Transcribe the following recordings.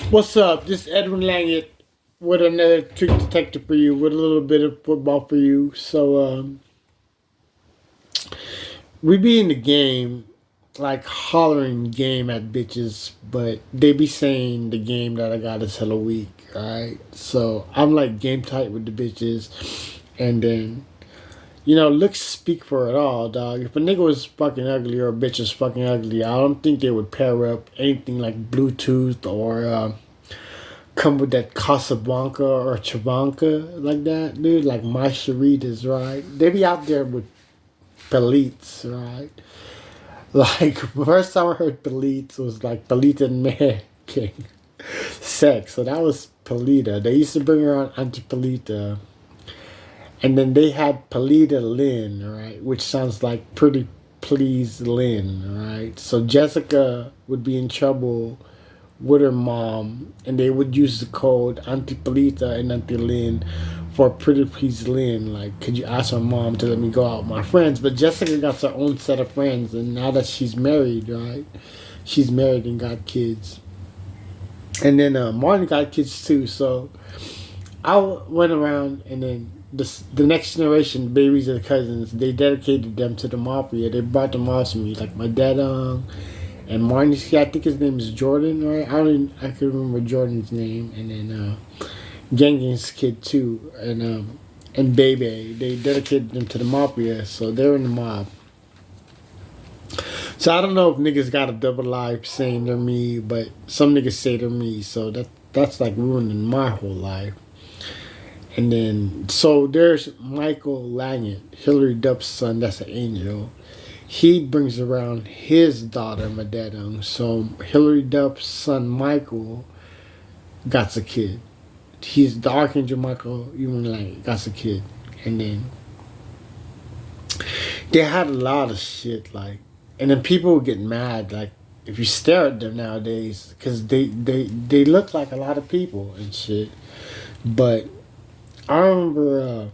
What's up? This is Edwin Langett with another trick detector for you, with a little bit of football for you. We be in the game, like hollering game at bitches, but they be saying the game that I got is hella weak, alright? So I'm like game tight with the bitches, and then looks speak for it all, dog. If a nigga was fucking ugly or a bitch was fucking ugly, I don't think they would pair up anything like Bluetooth or come with that Casablanca or Chabanca like that, dude. Like my Sharitas, right? They be out there with Paleets, right? Like first time I heard Paleets was like Palita and Man King sex. So that was Palita. They used to bring around Auntie Palita. And then they had Palita Lynn, right? Which sounds like pretty please Lynn, right? So Jessica would be in trouble with her mom, and they would use the code Auntie Polita and Auntie Lynn for Pretty Please Lynn. Like, could you ask her mom to let me go out with my friends? But Jessica got her own set of friends, and now that she's married, right? She's married and got kids. And then Martin got kids too. So I went around, and then the next generation, the babies and the cousins, they dedicated them to the mafia. They brought them all to me, like my dad, and Martin's kid, I think his name is Jordan, right? I can remember Jordan's name, and then Gang's kid too, and Bebe. They dedicated them to the mafia, so they're in the mob. So I don't know if niggas got a double life saying they're me, but some niggas say they're me, so that's like ruining my whole life. And then so there's Michael Langett, Hillary Duff's son. That's an angel. He brings around his daughter, my dad. So Hillary Duff's son Michael got a kid. He's the Archangel Michael. You like got a kid, and then they had a lot of shit like, and then people would get mad like if you stare at them nowadays because they look like a lot of people and shit. But I remember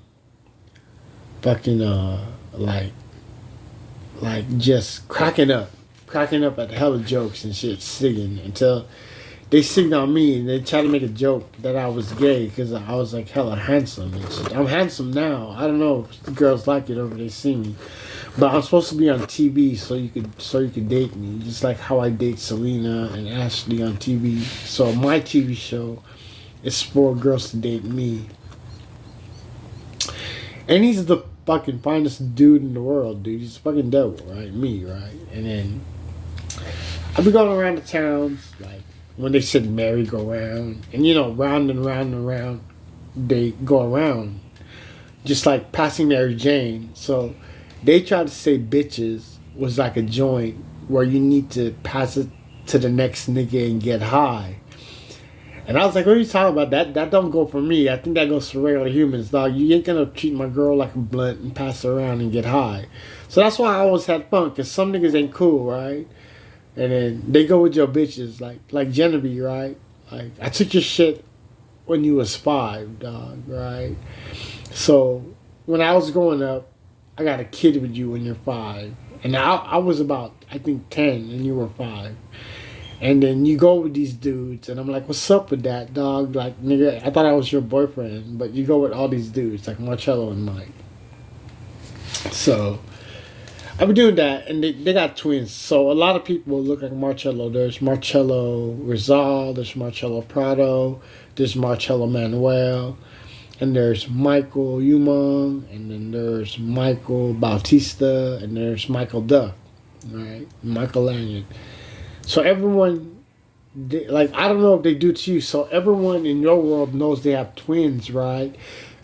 fucking like just cracking up at hella jokes and shit, singing until they sing on me and they try to make a joke that I was gay because I was like hella handsome and shit. I'm handsome now. I don't know if the girls like it over they see me, but I'm supposed to be on TV so you could date me, just like how I date Selena and Ashley on TV. So my TV show is for girls to date me, and he's the fucking finest dude in the world, dude. He's a fucking devil, right? Me, right? And then I be going around the towns, like when they said merry-go-round, and round and round and round, they go around, just like passing Mary Jane. So they try to say bitches was like a joint where you need to pass it to the next nigga and get high. And I was like, what are you talking about? That don't go for me. I think that goes for regular humans, dog. You ain't gonna treat my girl like a blunt and pass her around and get high. So that's why I always had fun, because some niggas ain't cool, right? And then they go with your bitches, like Genevieve, right? Like, I took your shit when you was 5, dog, right? So when I was growing up, I got a kid with you when you're 5. And I was about, I think, 10 and you were 5. And then you go with these dudes, and I'm like, what's up with that, dog? Like, nigga, I thought I was your boyfriend, but you go with all these dudes, like Marcello and Mike. So, I've been doing that, and they got twins. So, a lot of people look like Marcello. There's Marcello Rizal, there's Marcello Prado, there's Marcello Manuel, and there's Michael Umang, and then there's Michael Bautista, and there's Michael Duff, right? Michael Lanyon. So everyone, like, I don't know if they do to you. So everyone in your world knows they have twins, right?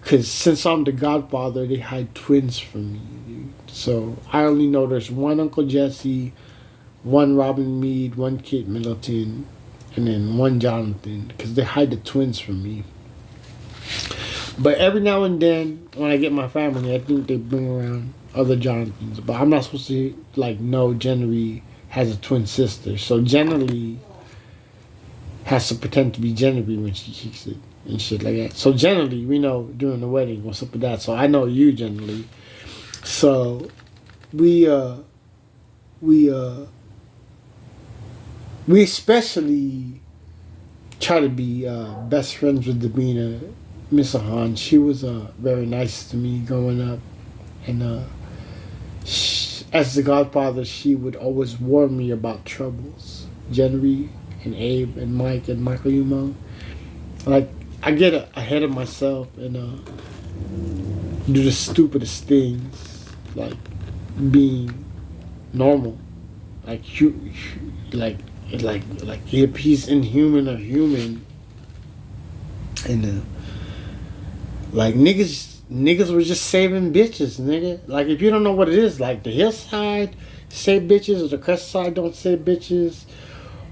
Because since I'm the godfather, they hide twins from me, dude. So I only know there's one Uncle Jesse, one Robin Meade, one Kate Middleton, and then one Jonathan, because they hide the twins from me. But every now and then, when I get my family, I think they bring around other Jonathans. But I'm not supposed to, like, know Genevieve has a twin sister. So Genevieve has to pretend to be Genevieve when she kicks it and shit like that. So Genevieve, we know during the wedding what's up with that. So I know you, Genevieve. So we we especially try to be best friends with Davina, Miss Han. She was very nice to me growing up, and as the godfather, she would always warn me about troubles. Jerry and Abe and Mike and Michael Umo. Like I get ahead of myself and do the stupidest things, like being normal, like like if he's inhuman or human, and like niggas were just saving bitches, nigga. Like if you don't know what it is, like the hillside say bitches or the crest side don't say bitches,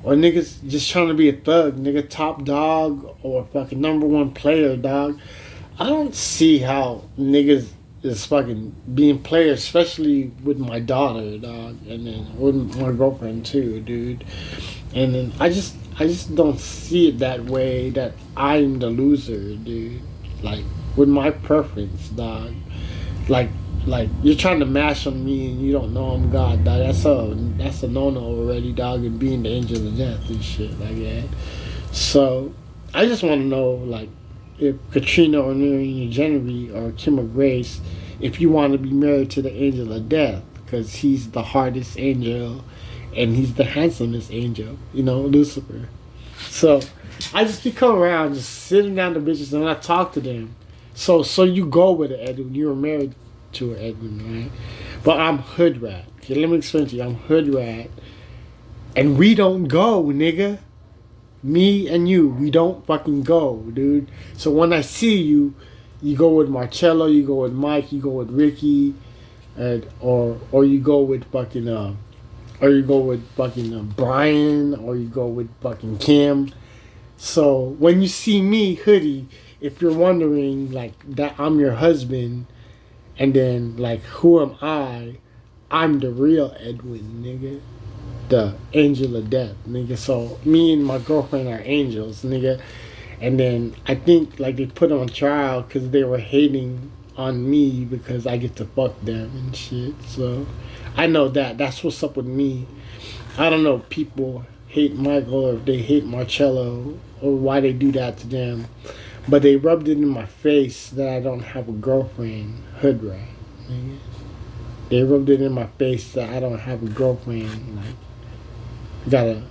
or niggas just trying to be a thug, nigga, top dog or fucking number one player, dog. I don't see how niggas is fucking being players, especially with my daughter, dog, and then with my girlfriend too, dude. And then I just don't see it that way. That I'm the loser, dude. Like with my preference, dog. Like like you're trying to mash on me and you don't know I'm God, dog. That's a no already, dog. And being the angel of death and shit like that. So I just want to know, like, if Katrina or Miriam Genevieve or Kim or Grace, if you want to be married to the angel of death, because he's the hardest angel and he's the handsomest angel, Lucifer. So I just be coming around, just sitting down to bitches and I talk to them. So you go with it, Edwin. You were married to her, Edwin, right? But I'm hood rat. Okay, let me explain to you. I'm hood rat, and we don't go, nigga. Me and you, we don't fucking go, dude. So when I see you, you go with Marcello, you go with Mike, you go with Ricky, or you go with fucking Brian, or you go with fucking Kim. So when you see me, Hoodie, if you're wondering like that, I'm your husband, and then like who am I? I'm the real Edwin, nigga. The angel of death, nigga. So me and my girlfriend are angels, nigga. And then I think like they put them on trial because they were hating on me because I get to fuck them and shit. So I know that's what's up with me. I don't know if people hate Michael or if they hate Marcello or why they do that to them, but they rubbed it in my face that I don't have a girlfriend. Hood rat, nigga. They rubbed it in my face that I don't have a girlfriend. Like, I got a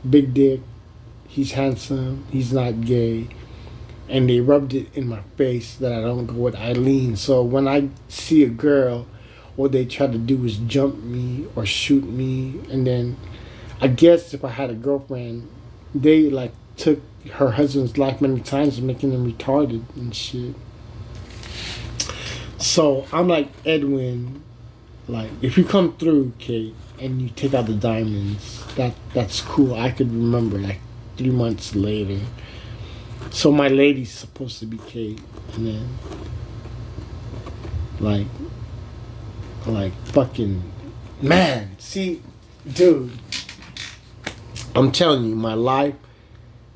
big dick. He's handsome. He's not gay. And they rubbed it in my face that I don't go with Eileen. So when I see a girl, what they try to do is jump me or shoot me. And then I guess if I had a girlfriend, they like took her husband's life many times, making him retarded and shit. So I'm like, Edwin, like if you come through, Kate, and you take out the diamonds, that's cool. I could remember like 3 months later. So my lady's supposed to be Kate, and then like fucking man. See, dude, I'm telling you, my life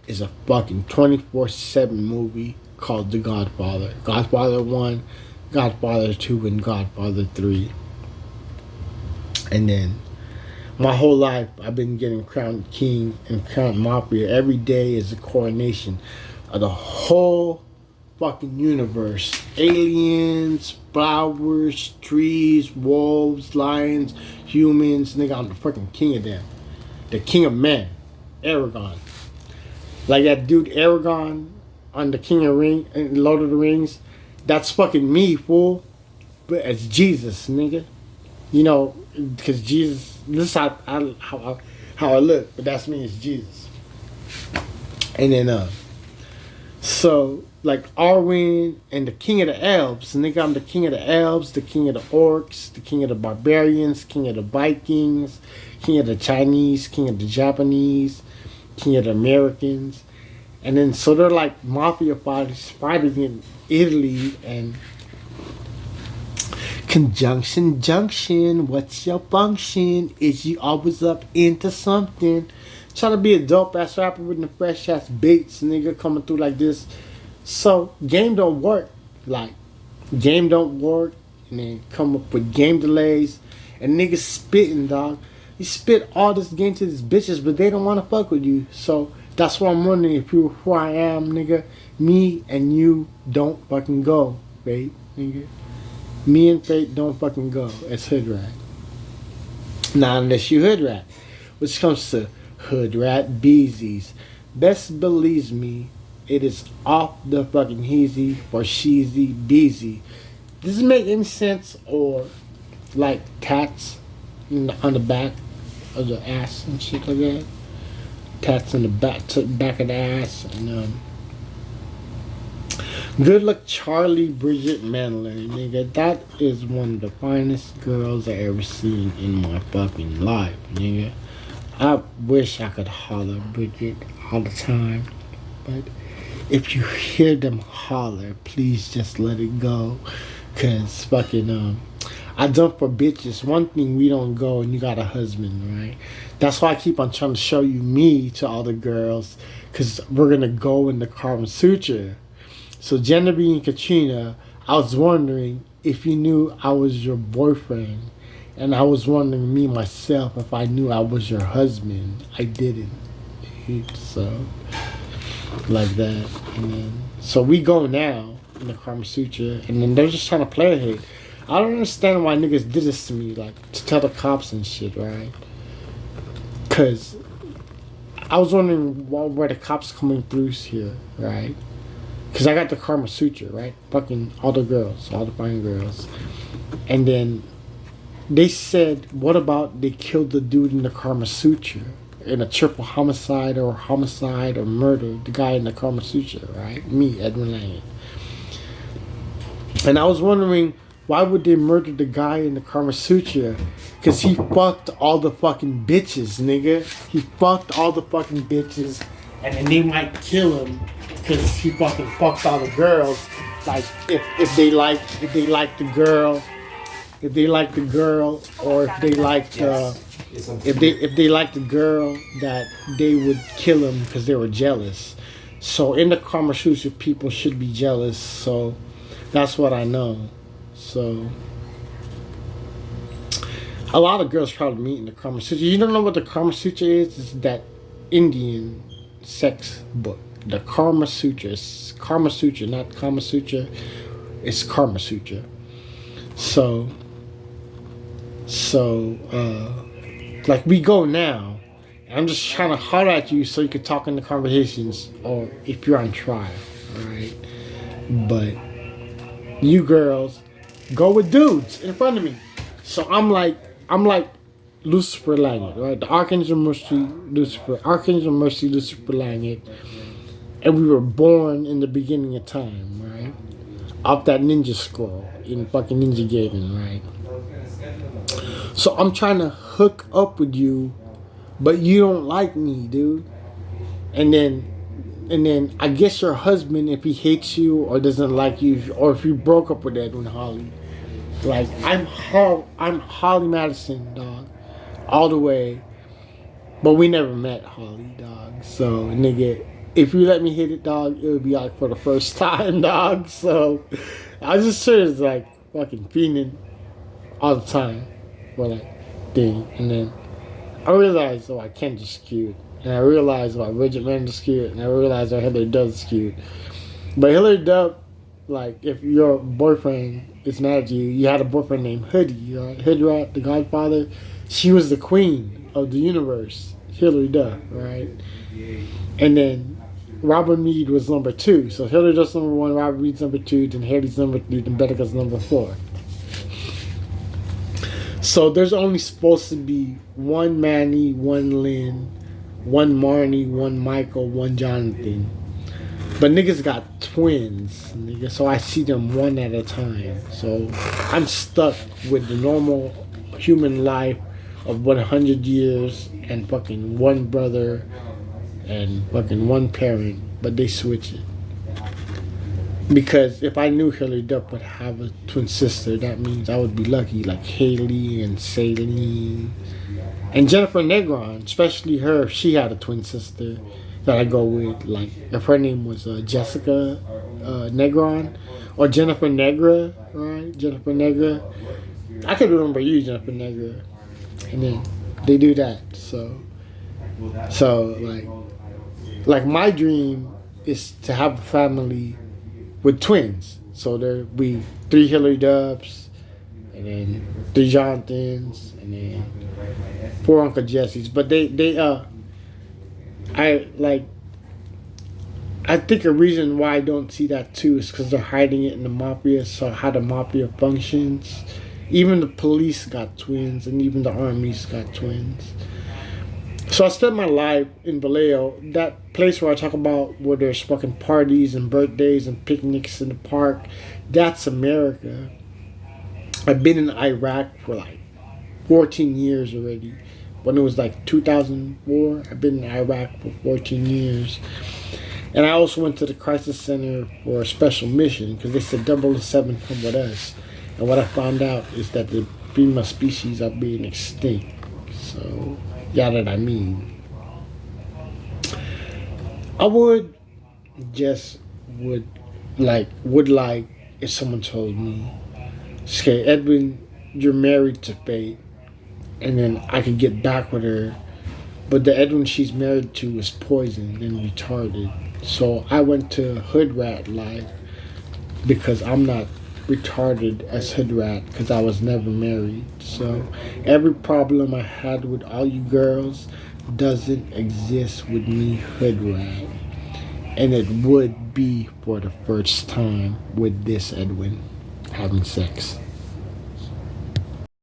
is a fucking 24/7 movie called The Godfather. Godfather 1, Godfather 2, and Godfather 3. And then my whole life I've been getting crowned king and crowned mafia. Every day is a coronation of the whole fucking universe. Aliens, flowers, trees, wolves, lions, humans. Nigga, I'm the fucking king of them. The king of men. Aragon. Like that dude Aragon on the King of Lord of the Rings. That's fucking me, fool. But it's Jesus, nigga. Because Jesus, this is how I look, but that's me, it's Jesus. And then, so, like, Arwen and the king of the elves, nigga, I'm the king of the elves, the king of the orcs, the king of the barbarians, king of the Vikings, king of the Chinese, king of the Japanese, king of the Americans. And then, so they're like mafia fighters fighting in Italy and conjunction junction, what's your function? Is you always up into something? Trying to be a dope ass rapper with the fresh ass beats, nigga, coming through like this. So game don't work. Like game don't work, and then come up with game delays, and niggas spitting, dog. You spit all this game to these bitches, but they don't want to fuck with you. So That's why I'm wondering if you who I am, nigga. Me and you don't fucking go, Fate, nigga. Me and Fate don't fucking go as Hood Rat. Not unless you Hood Rat. Which comes to Hood Rat Beezies. Best believes me, it is off the fucking heezy or sheezy beezy. Does it make any sense? Or like tats on the back of the ass and shit like that? Tats on the back of the ass. And good luck, Charlie Bridget Mandler, nigga. That is one of the finest girls I ever seen in my fucking life, nigga. I wish I could holler Bridget all the time, but if you hear them holler, please just let it go, cause fucking I done for bitches. One thing we don't go, and you got a husband, right? That's why I keep on trying to show you me to all the girls, cause we're gonna go in the Kama Sutra. So Genevieve and Katrina, I was wondering if you knew I was your boyfriend, and I was wondering me myself if I knew I was your husband. I didn't. So like that, and then so we go now in the Kama Sutra, and then they're just trying to play a hate. I don't understand why niggas did this to me, like to tell the cops and shit, right? Cause I was wondering where the cops coming through here, right? Cause I got the Kama Sutra, right? Fucking all the girls, all the fine girls, and then they said, what about they killed the dude in the Kama Sutra in a triple homicide or murder, the guy in the Kama Sutra, right? Me, Edwin Lang. And I was wondering, why would they murder the guy in the Kama Sutra? Because he fucked all the fucking bitches, nigga. He fucked all the fucking bitches, and then they might kill him because he fucking fucked all the girls. Like if they like the girl, or if they like if they like the girl, that they would kill him because they were jealous. So in the Kama Sutra, people should be jealous. So that's what I know. So a lot of girls probably meet in the Kama Sutra. You don't know what the Kama Sutra is? It's that Indian sex book. The Kama Sutra. It's Kama Sutra, not Kama Sutra. It's Kama Sutra. So like we go now. I'm just trying to holler at you so you can talk in the conversations, or if you're on trial, alright? But you girls go with dudes in front of me. So I'm like Lucifer Langit, right? The Archangel Mercy Lucifer Langit. And we were born in the beginning of time, right? Off that ninja scroll in fucking Ninja Gaiden, right? So I'm trying to hook up with you, but you don't like me, dude. And then I guess your husband, if he hates you or doesn't like you, or if you broke up with Edwin Holly, like I'm Holly Madison, dog, all the way. But we never met Holly, dog. So nigga, if you let me hit it, dog, it would be like for the first time, dog. So I was just sure it's like fucking fiending all the time. Well, like, thing. And then I realized, I can't just cute. And I realized why Bridget Mendel's cute. And I realized why Hillary Duff's cute. But Hillary Duff, like, if your boyfriend is mad at you, you had a boyfriend named Hoodie, right? Hood Rat, the Godfather. She was the queen of the universe, Hillary Duff, right? And then Robert Meade was number 2. So Hillary Duff's number 1, Robert Meade's number 2, then Haley's number 3, then Betica's number 4. So there's only supposed to be one Manny, one Lynn, one Marnie, one Michael, one Jonathan. But niggas got twins, nigga, so I see them one at a time. So I'm stuck with the normal human life of 100 years and fucking one brother and fucking one parent, but they switch it. Because if I knew Hillary Duff would have a twin sister, that means I would be lucky, like Haley and Saline. And Jennifer Negron, especially her, if she had a twin sister that I go with, like if her name was Jessica Negron or Jennifer Negra, right? Jennifer Negra. I could remember you, Jennifer Negra. And then they do that. So Like my dream is to have a family with twins. So there be three Hillary Dubs, and then three Jonathans, and then four Uncle Jessies. But I like. I think a reason why I don't see that too is because they're hiding it in the mafia. So how the mafia functions, even the police got twins, and even the armies got twins. So I spent my life in Vallejo, that place where I talk about where there's fucking parties and birthdays and picnics in the park. That's America. I've been in Iraq for like 14 years already. When it was like 2004, I've been in Iraq for 14 years. And I also went to the crisis center for a special mission because they said 007 come with us. And what I found out is that the female species are being extinct. So, yeah, that I mean. I would just would like if someone told me, okay, Edwin, you're married to Faith, and then I could get back with her, but the Edwin she's married to is poisoned and retarded. So I went to Hood Rat life because I'm not retarded as Hood Rat because I was never married. So every problem I had with all you girls doesn't exist with me, Hood Rat. And it would be for the first time with this Edwin having sex.